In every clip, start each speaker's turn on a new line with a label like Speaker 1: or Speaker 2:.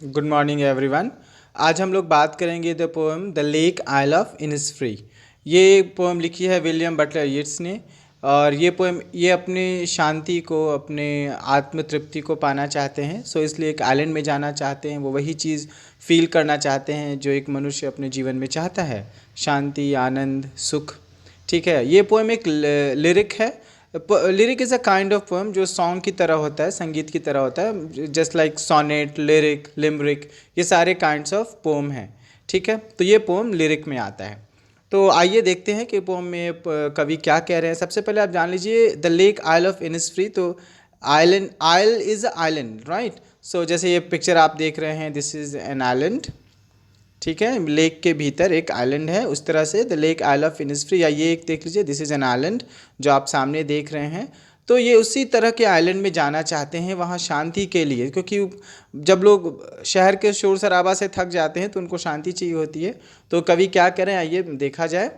Speaker 1: Good morning everyone. आज हम लोग बात करेंगे the poem the lake isle of Innisfree. ये पोएम लिखी है विलियम बटलर येट्स ने। और ये पोएम ये अपनी शांति को, अपने आत्म तृप्ति को पाना चाहते हैं। सो इसलिए एक आइलैंड में जाना चाहते हैं। वो वही चीज़ फील करना चाहते हैं जो एक मनुष्य अपने जीवन में चाहता है, शांति, आनंद, सुख। ठीक है, ये पोएम एक लिरिक है। Lyric is a kind of poem जो सॉन्ग की तरह होता है, संगीत की तरह होता है। Just like sonnet, lyric, limerick, ये सारे काइंड्स ऑफ पोएम हैं। ठीक है, तो ये पोएम लिरिक में आता है। तो आइए देखते हैं कि पोएम में कवि क्या कह रहे हैं। सबसे पहले आप जान लीजिए the lake isle of Innisfree. तो island, isle is a island, right. So जैसे ये पिक्चर आप देख रहे हैं, दिस इज़ एन आइलैंड। ठीक है, लेक के भीतर एक आइलैंड है, उस तरह से the lake isle of Innisfree. या ये एक देख लीजिए, दिस इज़ एन आइलैंड जो आप सामने देख रहे हैं। तो ये उसी तरह के आइलैंड में जाना चाहते हैं, वहाँ शांति के लिए। क्योंकि जब लोग शहर के शोर शराबा से थक जाते हैं तो उनको शांति चाहिए होती है। तो कवि क्या करें, आइए देखा जाए।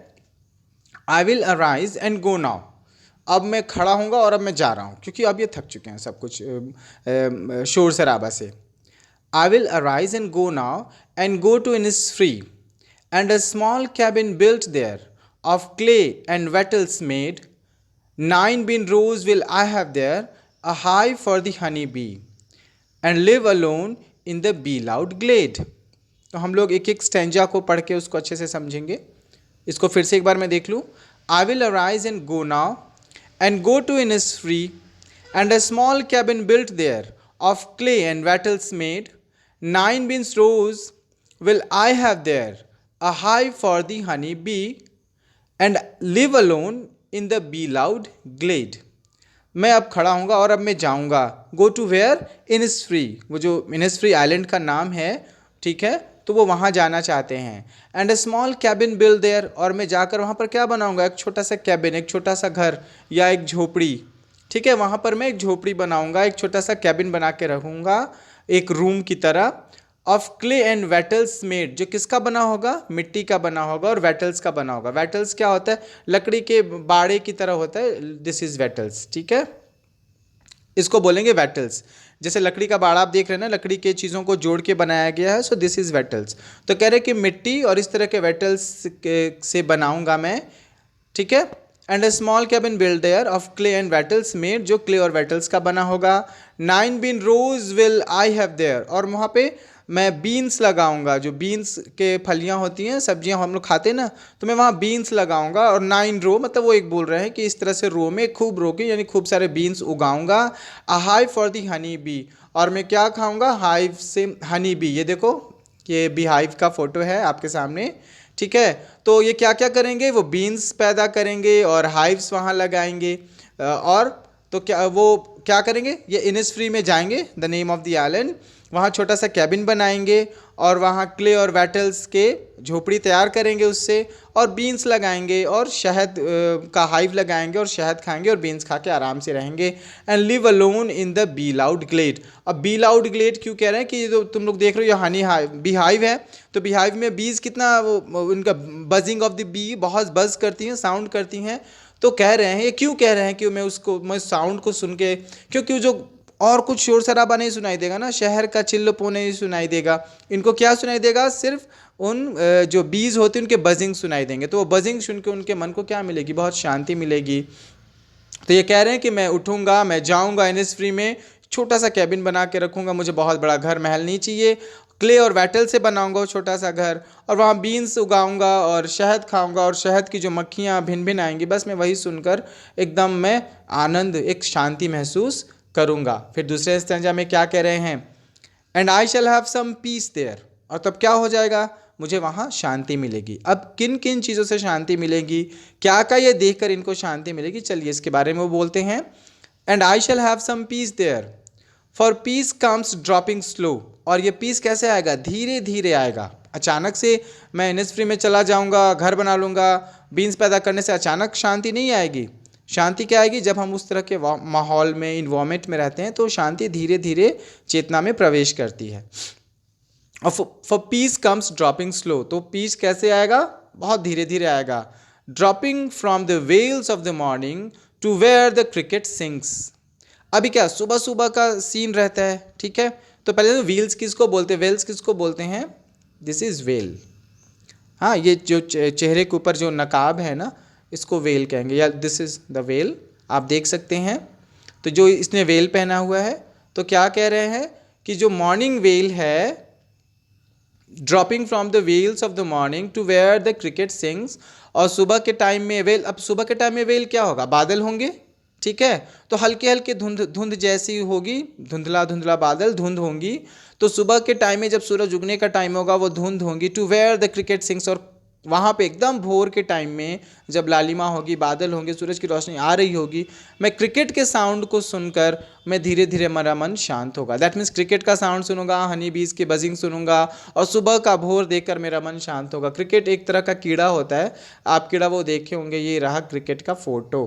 Speaker 1: I will arise and go now. अब मैं खड़ा हूँगा और अब मैं जा रहा हूँ, क्योंकि अब ये थक चुके हैं सब कुछ शोर शराबा से। I will arise and go now and go to Innisfree, and a small cabin built there of clay and wattles made. 9 bean rows will I have there, a hive for the honey bee, and live alone in the bee loud glade. तो हम लोग एक एक stanza को पढ़ के उसको अच्छे से समझेंगे। इसको फिर से एक बार मैं देख लूँ। I will arise and go now and go to Innisfree, and a small cabin built there of clay and wattles made. 9 beans rows will I have there, a hive for the honey bee, and live alone in the bee loud glade. मैं अब खड़ा हूँगा और अब मैं जाऊँगा। Go to where, Innisfree, वो जो Innisfree island का नाम है, ठीक है, तो वो वहाँ जाना चाहते हैं। And a small cabin build there, और मैं जाकर वहाँ पर क्या बनाऊँगा, एक छोटा सा कैबिन, एक छोटा सा घर या एक झोपड़ी। ठीक है, वहाँ पर मैं एक झोपड़ी बनाऊँगा, एक छोटा सा कैबिन बना के रखूँगा, एक रूम की तरह। Of clay and wattles made, जो किसका बना होगा, मिट्टी का बना होगा और वेटल्स का बना होगा। वेटल्स क्या होता है, लकड़ी के बाड़े की तरह होता है, दिस इज वेटल्स। ठीक है, इसको बोलेंगे वेटल्स। जैसे लकड़ी का बाड़ा आप देख रहे हैं ना, लकड़ी के चीज़ों को जोड़ के बनाया गया है, सो दिस इज वेटल्स। तो कह रहे कि मिट्टी और इस तरह के वेटल्स से बनाऊंगा मैं। ठीक है, and a small cabin build there of clay and wattles made, जो क्ले और वेटल्स का बना होगा। 9 bean rows will I have there, और वहाँ पे मैं बीन्स लगाऊंगा, जो बीन्स के फलियाँ होती हैं, सब्जियाँ हम लोग खाते हैं ना, तो मैं वहाँ बीन्स लगाऊंगा। और 9 रो, मतलब वो एक बोल रहे हैं कि इस तरह से रो में खूब रो के, यानी खूब सारे बीन्स उगाऊंगा। A hive for the honey bee, और मैं क्या खाऊंगा, हाइव से हनी बी। ये देखो, ये बी हाइव का फोटो है आपके सामने। ठीक है, तो ये क्या क्या करेंगे, वो बीन्स पैदा करेंगे और हाइव्स वहाँ लगाएंगे। और तो क्या वो क्या करेंगे, ये इनिसफ्री में जाएंगे, the name of the island. वहाँ छोटा सा कैबिन बनाएंगे और वहाँ क्ले और वेटल्स के झोपड़ी तैयार करेंगे उससे, और बीन्स लगाएंगे और शहद का हाइव लगाएंगे और शहद खाएंगे और बीन्स खा के आराम से रहेंगे। And live alone in the bee loud glade. अब बी लाउड ग्लेड क्यों कह रहे हैं कि जो तुम लोग देख रहे हो ये हनी हाइव, बी हाइव है, तो बी हाइव में बीज कितना वो उनका बजिंग ऑफ द बी, बहुत बज करती हैं, साउंड करती हैं। तो कह रहे हैं, ये क्यों कह रहे हैं कि मैं साउंड को सुन के, क्योंकि जो और कुछ शोर शराबा नहीं सुनाई देगा ना, शहर का चिल्लपो नहीं सुनाई देगा। इनको क्या सुनाई देगा, सिर्फ उन जो बीज होते हैं उनके बजिंग सुनाई देंगे। तो वो बजिंग सुन के उनके मन को क्या मिलेगी, बहुत शांति मिलेगी। तो ये कह रहे हैं कि मैं उठूंगा, मैं जाऊंगा इनिसफ्री में, छोटा सा कैबिन बना के रखूंगा, मुझे बहुत बड़ा घर महल नहीं चाहिए, क्ले और वेटल से बनाऊंगा वो छोटा सा घर, और वहाँ बीन्स उगाऊंगा और शहद खाऊंगा, और शहद की जो मक्खियाँ भिन भिन आएंगी, बस मैं वही सुनकर एकदम मैं आनंद, एक शांति महसूस करूंगा। फिर दूसरे स्टेंजा में क्या कह रहे हैं, and I shall have some peace there, और तब क्या हो जाएगा, मुझे वहाँ शांति मिलेगी। अब किन किन चीज़ों से शांति मिलेगी, क्या क्या ये देखकर इनको शांति मिलेगी, चलिए इसके बारे में वो बोलते हैं। And I shall have some peace there, for peace comes dropping slow, और ये पीस कैसे आएगा, धीरे धीरे आएगा। अचानक से मैं इनिसफ्री में चला जाऊंगा, घर बना लूँगा, बीन्स पैदा करने से अचानक शांति नहीं आएगी। शांति क्या आएगी, जब हम उस तरह के माहौल में, इन्वायरमेंट में रहते हैं, तो शांति धीरे धीरे चेतना में प्रवेश करती है। और for peace comes dropping slow, तो पीस कैसे आएगा, बहुत धीरे धीरे आएगा। Dropping from the veils of the morning to where the cricket sings. अभी क्या सुबह सुबह का सीन रहता है, ठीक है, तो पहले तो व्हील्स किसको बोलते हैं, वेल्स किसको बोलते हैं, दिस इज वेल। हाँ, ये जो चेहरे के ऊपर जो नकाब है ना, इसको वेल कहेंगे, या दिस इज द वेल, आप देख सकते हैं। तो जो इसने वेल पहना हुआ है, तो क्या कह रहे हैं कि जो मॉर्निंग वेल है, dropping from the wheels of the morning to where the cricket sings, और सुबह के टाइम में वेल, अब सुबह के टाइम में वेल क्या होगा, बादल होंगे, ठीक है। तो हल्के हल्के धुंध धुंध जैसी होगी, धुंधला धुंधला बादल, धुंध होंगी। तो सुबह के टाइम में जब सूरज उगने का टाइम होगा, वो धुंध होंगी, to where the cricket sings, और वहाँ पे एकदम भोर के टाइम में जब लालिमा होगी, बादल होंगे, सूरज की रोशनी आ रही होगी, मैं क्रिकेट के साउंड को सुनकर मैं धीरे धीरे मेरा मन शांत होगा। दैट मीन्स क्रिकेट का साउंड सुनूंगा, हनी बीज की बजिंग सुनूंगा, और सुबह का भोर देखकर मेरा मन शांत होगा। क्रिकेट एक तरह का कीड़ा होता है, आप कीड़ा वो देखे होंगे, ये रहा क्रिकेट का फोटो,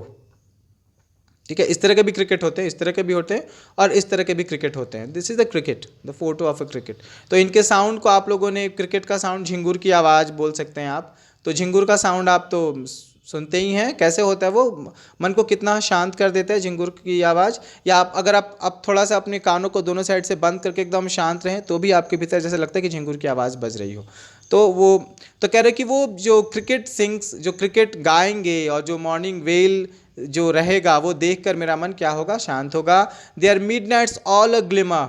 Speaker 1: ठीक है। इस तरह के भी क्रिकेट होते हैं, इस तरह के भी होते हैं, और इस तरह के भी क्रिकेट होते हैं। This is the cricket, the photo of a cricket. तो इनके साउंड को आप लोगों ने, क्रिकेट का साउंड झिंगुर की आवाज़ बोल सकते हैं आप। तो झिंगुर का साउंड आप तो सुनते ही हैं, कैसे होता है वो, मन को कितना शांत कर देता है झिंगुर की आवाज़। या आप अगर आप थोड़ा सा अपने कानों को दोनों साइड से बंद करके एकदम शांत रहें, तो भी आपके भीतर जैसे लगता है कि झिंगुर की आवाज़ बज रही हो। तो वो, तो कह रहे कि वो जो क्रिकेट सिंग्स, जो क्रिकेट गाएंगे, और जो मॉर्निंग वेल जो रहेगा, वो देखकर मेरा मन क्या होगा, शांत होगा। There are midnights all a glimmer,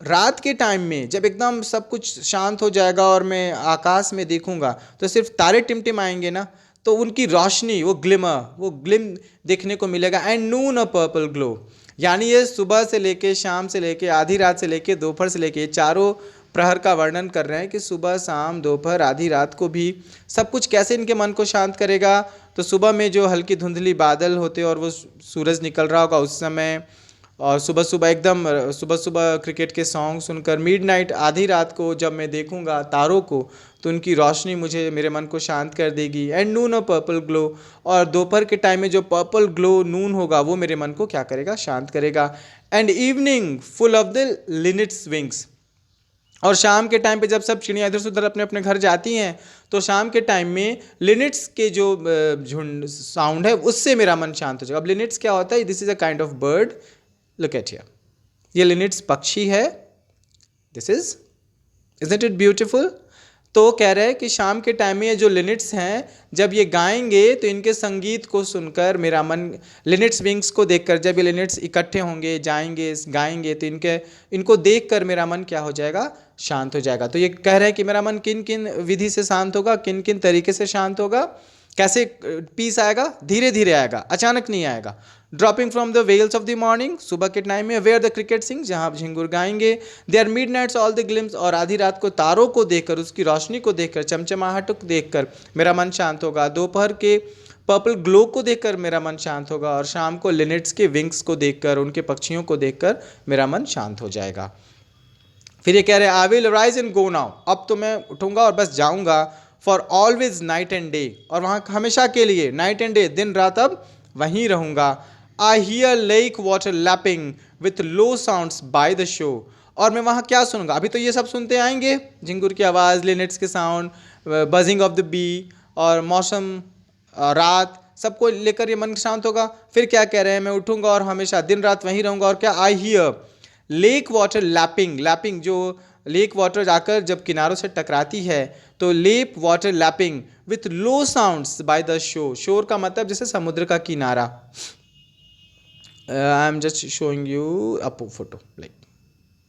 Speaker 1: रात के टाइम में जब एकदम सब कुछ शांत हो जाएगा और मैं आकाश में देखूंगा, तो सिर्फ तारे टिमटिमाएंगे ना, तो उनकी रोशनी, वो ग्लिमर, वो ग्लिम देखने को मिलेगा। And Noon a purple glow, यानी ये सुबह से लेके, शाम से लेके, आधी रात से लेके, दोपहर से लेके, चारों प्रहर का वर्णन कर रहे हैं कि सुबह, शाम, दोपहर, आधी रात को भी सब कुछ कैसे इनके मन को शांत करेगा। तो सुबह में जो हल्की धुंधली बादल होते और वो सूरज निकल रहा होगा उस समय, और सुबह सुबह एकदम, सुबह सुबह क्रिकेट के सॉन्ग सुनकर, मिडनाइट, आधी रात को जब मैं देखूंगा तारों को, तो उनकी रोशनी मुझे, मेरे मन को शांत कर देगी। And Noon a purple glow, और दोपहर के टाइम में जो पर्पल ग्लो नून होगा, वो मेरे मन को क्या करेगा, शांत करेगा। And evening full of the linnet's wings, और शाम के टाइम पे जब सब चिड़िया इधर से उधर अपने अपने घर जाती हैं, तो शाम के टाइम में लिनिट्स के जो झुंड साउंड है, उससे मेरा मन शांत हो जाएगा। अब लिनिट्स क्या होता है, this is a kind of bird, look at here, ये लिनिट्स पक्षी है, दिस इजंट इट ब्यूटीफुल। तो कह रहे हैं कि शाम के टाइम में ये जो लिनिट्स हैं, जब ये गाएंगे, तो इनके संगीत को सुनकर मेरा मन, लिनिट्स विंग्स को देखकर, जब ये लिनिट्स इकट्ठे होंगे, जाएंगे, गाएंगे, तो इनको देखकर मेरा मन क्या हो जाएगा, शांत हो जाएगा। तो ये कह रहे हैं कि मेरा मन किन किन विधि से शांत होगा, किन किन तरीके से शांत होगा, कैसे पीस आएगा, धीरे धीरे आएगा, अचानक नहीं आएगा। Dropping from the veils of the morning, सुबह के टाइम में, वेयर द क्रिकेट सिंग, जहाँ आप झिंगुर गाएंगे, there are midnights all the glimpse, और आधी रात को तारों को देखकर, उसकी रोशनी को देखकर, चमचमाहट को देखकर मेरा मन शांत होगा। दोपहर के पर्पल ग्लो को देखकर मेरा मन शांत होगा, और शाम को लिनेट्स के विंग्स को देखकर, उनके पक्षियों को देखकर मेरा मन शांत हो जाएगा। फिर ये कह रहे हैं, I will rise and go now, अब तो मैं उठूंगा और बस जाऊंगा। For always night and day, और वहाँ हमेशा के लिए, नाइट एंड डे, दिन रात अब वहीं रहूंगा। आई hear lake water lapping with low sounds by the show, और मैं वहाँ क्या सुनूंगा, अभी तो ये सब सुनते आएंगे, झिंगुर की आवाज़, लिनेट्स के sound, buzzing of the bee, और मौसम, रात, सबको लेकर ये मन शांत होगा। फिर क्या कह रहे हैं, मैं उठूंगा और हमेशा दिन रात वहीं रहूंगा, और क्या, आई hear lake water lapping, lapping जो लेक वाटर जाकर जब किनारों से टकराती है, तो lake water lapping with low sounds by the show, शोर का मतलब जैसे समुद्र का किनारा। I am just showing you a photo like,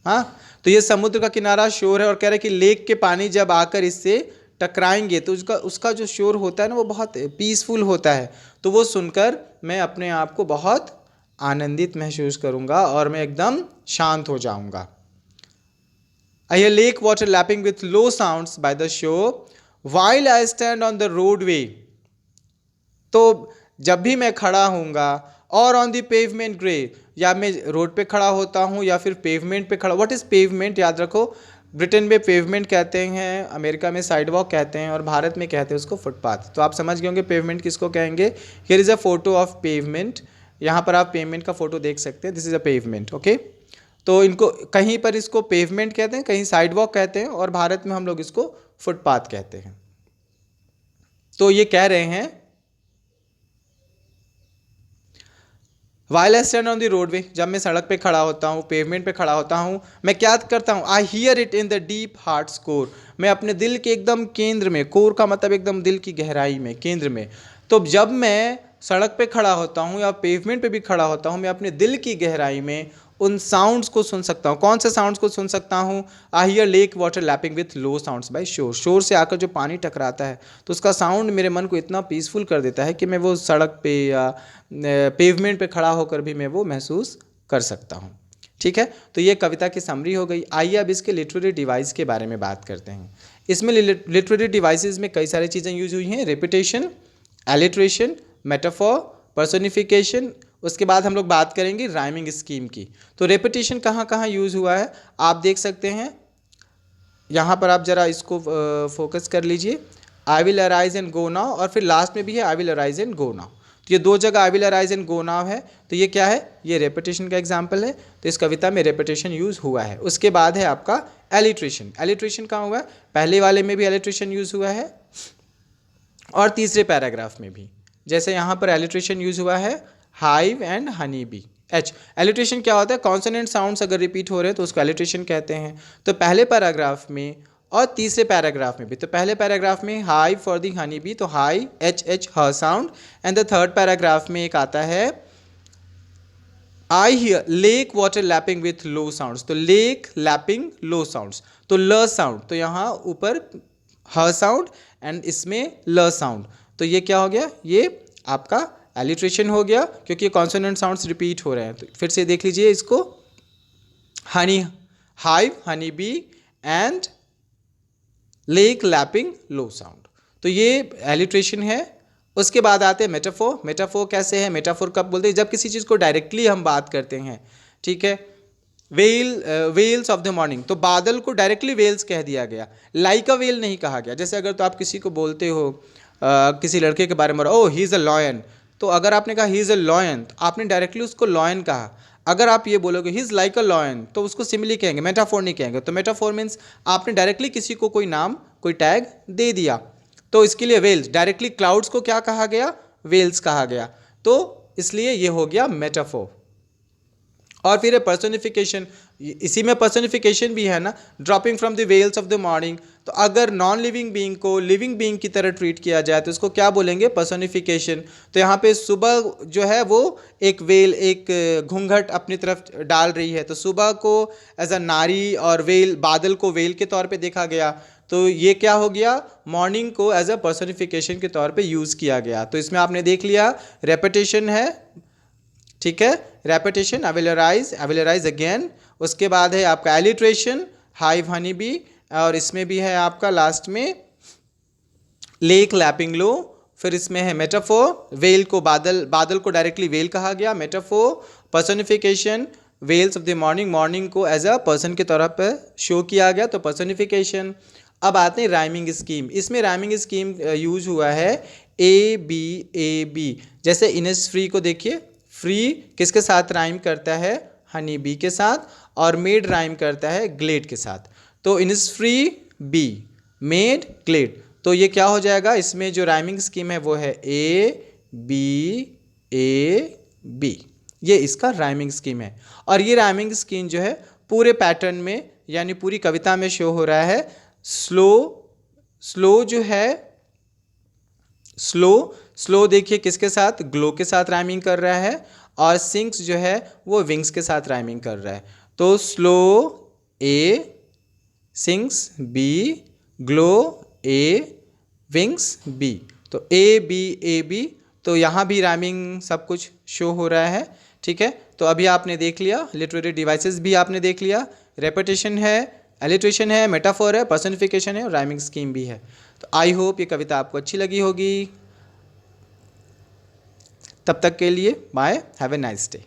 Speaker 1: हाँ, तो ये समुद्र का किनारा शोर है, और कह रहे हैं कि लेक के पानी जब आकर इससे टकराएंगे, तो उसका जो शोर होता है ना, वो बहुत पीसफुल होता है। तो वो सुनकर मैं अपने आप को बहुत आनंदित महसूस करूंगा, और मैं एकदम शांत हो जाऊंगा। आई hear lake water lapping with low sounds by the show while I stand on the roadway, तो जब भी मैं खड़ा हूँगा, और ऑन द पेवमेंट ग्रे, या मैं रोड पे खड़ा होता हूँ या फिर पेवमेंट पे खड़ा, व्हाट इज़ पेवमेंट, याद रखो, ब्रिटेन में पेवमेंट कहते हैं, अमेरिका में साइड वॉक कहते हैं, और भारत में कहते हैं उसको फुटपाथ। तो आप समझ गए होंगे पेवमेंट किसको कहेंगे। Here is a photo of pavement, यहाँ पर आप पेवमेंट का फोटो देख सकते हैं, this is a pavement, okay. तो इनको कहीं पर इसको पेवमेंट कहते हैं, कहीं साइड वॉक कहते हैं, और भारत में हम लोग इसको फुटपाथ कहते हैं। तो ये कह रहे हैं, while I stand on the roadway, जब मैं सड़क पे खड़ा होता हूँ, पेवमेंट पे खड़ा होता हूँ, मैं क्या करता हूँ, I here it in the deep heart core, मैं अपने दिल के एकदम केंद्र में, कोर का मतलब एकदम दिल की गहराई में, केंद्र में। तो जब मैं सड़क पे खड़ा होता हूँ या पेवमेंट पे भी खड़ा होता हूँ, मैं अपने दिल की गहराई में उन साउंड्स को सुन सकता हूँ। कौन से साउंड्स को सुन सकता हूँ? I hear lake water lapping with low sounds by shore, shore से आकर जो पानी टकराता है तो उसका साउंड मेरे मन को इतना पीसफुल कर देता है कि मैं वो सड़क पे या पेवमेंट पे खड़ा होकर भी मैं वो महसूस कर सकता हूँ। ठीक है, तो ये कविता की समरी हो गई। आइए अब इसके लिटरेरी डिवाइस के बारे में बात करते हैं। इसमें लिटरेरी डिवाइसेस में कई सारी चीज़ें यूज हुई हैं, रेपिटेशन, एलिट्रेशन, मेटाफॉर, पर्सोनिफिकेशन। उसके बाद हम लोग बात करेंगे राइमिंग स्कीम की। तो रेपिटेशन कहाँ कहाँ यूज़ हुआ है आप देख सकते हैं, यहाँ पर आप ज़रा इसको फोकस कर लीजिए। I will arise and go now, और फिर लास्ट में भी है I will arise and go now. तो ये दो जगह I will arise and go now है, तो ये क्या है, ये रेपिटेशन का एग्जाम्पल है। तो इस कविता में रेपिटेशन यूज़ हुआ है। उसके बाद है आपका एलिट्रेशन। एलिट्रेशन कहाँ हुआ है? पहले वाले में भी एलिट्रेशन यूज़ हुआ है और तीसरे पैराग्राफ में भी। जैसे यहाँ पर एलिट्रेशन यूज़ हुआ है hive and honey bee. H alliteration क्या होता है? कॉन्सोनेंट साउंड्स अगर रिपीट हो रहे हैं तो उसको एलिट्रेशन कहते हैं। तो पहले पैराग्राफ में और तीसरे पैराग्राफ में भी, तो पहले पैराग्राफ में high for the honey B, तो हाई एच एच ह sound, and the third paragraph में एक आता है आई hear lake water lapping with low sounds, तो लेक लैपिंग लो साउंड्स, तो ल साउंड, तो यहाँ ऊपर ह साउंड एंड इसमें ल साउंड, तो ये क्या हो गया, ये आपका एलिट्रेशन हो गया क्योंकि कॉन्सोनेंट साउंड्स रिपीट हो रहे हैं। तो फिर से देख लीजिए इसको, Honey hive, honey bee and lake lapping low sound, तो ये एलिट्रेशन है। उसके बाद आते हैं मेटाफोर। मेटाफोर कैसे है? मेटाफोर कब बोलते हैं? जब किसी चीज़ को डायरेक्टली हम बात करते हैं। ठीक है, वेल्स ऑफ द मॉर्निंग, तो बादल को डायरेक्टली वेल्स कह दिया गया, लाइक अ वेल नहीं कहा गया। जैसे अगर तो आप किसी को बोलते हो किसी लड़के के बारे में, ओ ही इज़ अ लॉयन, तो अगर आपने कहा ही इज़ अ लॉयन तो आपने डायरेक्टली उसको लॉयन कहा। अगर आप ये बोलोगे he is like a lion तो उसको सिमिली कहेंगे, मेटाफोर नहीं कहेंगे। तो मेटाफोर मीन्स आपने डायरेक्टली किसी को कोई नाम, कोई टैग दे दिया। तो इसके लिए वेल्स, डायरेक्टली क्लाउड्स को क्या कहा गया? वेल्स कहा गया, तो इसलिए ये हो गया मेटाफोर। और फिर है पर्सोनिफिकेशन, इसी में पर्सोनिफिकेशन भी है ना, dropping from the veils of the morning. तो अगर नॉन लिविंग बीइंग को लिविंग बीइंग की तरह ट्रीट किया जाए तो इसको क्या बोलेंगे? पर्सोनिफिकेशन। तो यहाँ पे सुबह जो है वो एक वेल, एक घूंघट अपनी तरफ डाल रही है, तो सुबह को एज अ नारी और वेल, बादल को वेल के तौर पे देखा गया। तो ये क्या हो गया? मॉर्निंग को एज अ पर्सोनिफिकेशन के तौर पे यूज़ किया गया। तो इसमें आपने देख लिया रेपिटेशन है, ठीक है, repetition, I will arise again. उसके बाद है आपका एलिट्रेशन, हाइव हनी बी, और इसमें भी है आपका लास्ट में लेक लैपिंग लो। फिर इसमें है मेटाफोर, वेल को बादल, बादल को डायरेक्टली वेल कहा गया, metaphor, personification, veils of the morning, morning को एज अ पर्सन के तौर पर शो किया गया, तो पर्सोनिफिकेशन। अब आते हैं राइमिंग स्कीम। इसमें राइमिंग स्कीम यूज हुआ है ए बी। जैसे इनिसफ्री को देखिए, फ्री किसके साथ राइम करता है? हनी बी के साथ, और मेड राइम करता है ग्लेड के साथ। तो इनिसफ्री बी, मेड ग्लेड, तो ये क्या हो जाएगा? इसमें जो राइमिंग स्कीम है वो है ए बी, ये इसका राइमिंग स्कीम है। और ये राइमिंग स्कीम जो है पूरे पैटर्न में यानी पूरी कविता में शो हो रहा है। स्लो जो है, स्लो देखिए किसके साथ? ग्लो के साथ राइमिंग कर रहा है, और सिंक्स जो है वो विंग्स के साथ राइमिंग कर रहा है। तो स्लो ए, सिंक्स बी, ग्लो ए, विंग्स बी, तो ए बी, तो यहाँ भी राइमिंग सब कुछ शो हो रहा है। ठीक है, तो अभी आपने देख लिया, लिटरेरी डिवाइसेस भी आपने देख लिया, रेपिटेशन है, एलिट्रेशन है, मेटाफोर है, पर्सनिफिकेशन है, और राइमिंग स्कीम भी है। तो आई होप ये कविता आपको अच्छी लगी होगी। तब तक के लिए bye, have a nice day.